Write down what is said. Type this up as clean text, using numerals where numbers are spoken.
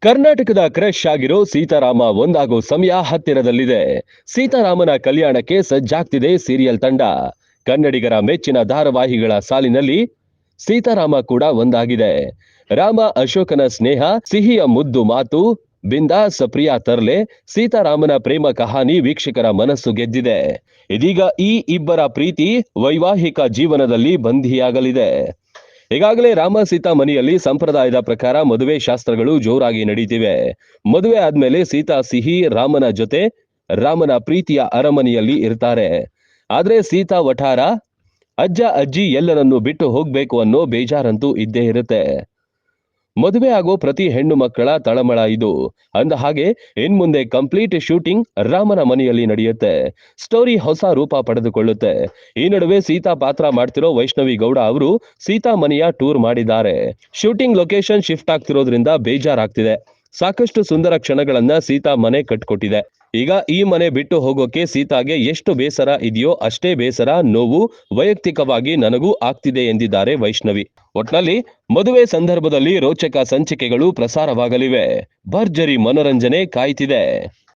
ಕರ್ನಾಟಕದ ಕ್ರಶ್ ಆಗಿರೋ ಸೀತಾರಾಮ ಒಂದಾಗೋ ಸಮಯ ಹತ್ತಿರದಲ್ಲಿದೆ. ಸೀತಾರಾಮನ ಕಲ್ಯಾಣಕ್ಕೆ ಸಜ್ಜಾಗ್ತಿದೆ ಸೀರಿಯಲ್ ತಂಡ. ಕನ್ನಡಿಗರ ಮೆಚ್ಚಿನ ಧಾರಾವಾಹಿಗಳ ಸಾಲಿನಲ್ಲಿ ಸೀತಾರಾಮ ಕೂಡ ಒಂದಾಗಿದೆ. ರಾಮ ಅಶೋಕನ ಸ್ನೇಹ, ಸಿಹಿಯ ಮುದ್ದು ಮಾತು, ಬಿಂದಾಸ್ ಪ್ರಿಯಾ ತರ್ಲೆ, ಸೀತಾರಾಮನ ಪ್ರೇಮ ಕಹಾನಿ ವೀಕ್ಷಕರ ಮನಸ್ಸು ಗೆದ್ದಿದೆ. ಇದೀಗ ಈ ಇಬ್ಬರ ಪ್ರೀತಿ ವೈವಾಹಿಕ ಜೀವನದಲ್ಲಿ ಬಂಧಿಯಾಗಲಿದೆ. ಈಗಾಗಲೇ ರಾಮ ಸೀತಾ ಮನೆಯಲ್ಲಿ ಸಂಪ್ರದಾಯದ ಪ್ರಕಾರ ಮದುವೆ ಶಾಸ್ತ್ರಗಳು ಜೋರಾಗಿ ನಡೀತಿವೆ. ಮದುವೆ ಆದ್ಮೇಲೆ ಸೀತಾ ಸಿಹಿ ರಾಮನ ಜೊತೆ ರಾಮನ ಪ್ರೀತಿಯ ಅರಮನೆಯಲ್ಲಿ ಇರ್ತಾರೆ. ಆದ್ರೆ ಸೀತಾ ವಠಾರ ಅಜ್ಜ ಅಜ್ಜಿ ಎಲ್ಲರನ್ನು ಬಿಟ್ಟು ಹೋಗ್ಬೇಕು ಅನ್ನೋ ಬೇಜಾರಂತೂ ಇದ್ದೇ ಇರುತ್ತೆ. ಮದುವೆ ಆಗೋ ಪ್ರತಿ ಹೆಣ್ಣು ಮಕ್ಕಳ ತಳಮಳ ಇದು. ಅಂದ ಹಾಗೆ ಇನ್ಮುಂದೆ ಕಂಪ್ಲೀಟ್ ಶೂಟಿಂಗ್ ರಾಮನ ಮನೆಯಲ್ಲಿ ನಡೆಯುತ್ತೆ. ಸ್ಟೋರಿ ಹೊಸ ರೂಪ ಪಡೆದುಕೊಳ್ಳುತ್ತೆ. ಈ ನಡುವೆ ಸೀತಾ ಪಾತ್ರ ಮಾಡ್ತಿರೋ ವೈಷ್ಣವಿ ಗೌಡ ಅವರು ಸೀತಾ ಮನೆಯ ಟೂರ್ ಮಾಡಿದ್ದಾರೆ. ಶೂಟಿಂಗ್ ಲೊಕೇಶನ್ ಶಿಫ್ಟ್ ಆಗ್ತಿರೋದ್ರಿಂದ ಬೇಜಾರಾಗ್ತಿದೆ. ಸಾಕಷ್ಟು ಸುಂದರ ಕ್ಷಣಗಳನ್ನ ಸೀತಾ ಮನೆ ಕಟ್ಕೊಟ್ಟಿದೆ. ಈಗ ಈ ಮನೆ ಬಿಟ್ಟು ಹೋಗೋಕೆ ಸೀತಾಗೆ ಎಷ್ಟು ಬೇಸರ ಇದೆಯೋ ಅಷ್ಟೇ ಬೇಸರ, ನೋವು ವೈಯಕ್ತಿಕವಾಗಿ ನನಗೂ ಆಗ್ತಿದೆ ಎಂದಿದ್ದಾರೆ ವೈಷ್ಣವಿ. ಒಟ್ನಲ್ಲಿ ಮದುವೆ ಸಂದರ್ಭದಲ್ಲಿ ರೋಚಕ ಸಂಚಿಕೆಗಳು ಪ್ರಸಾರವಾಗಲಿವೆ. ಭರ್ಜರಿ ಮನೋರಂಜನೆ ಕಾಯ್ತಿದೆ.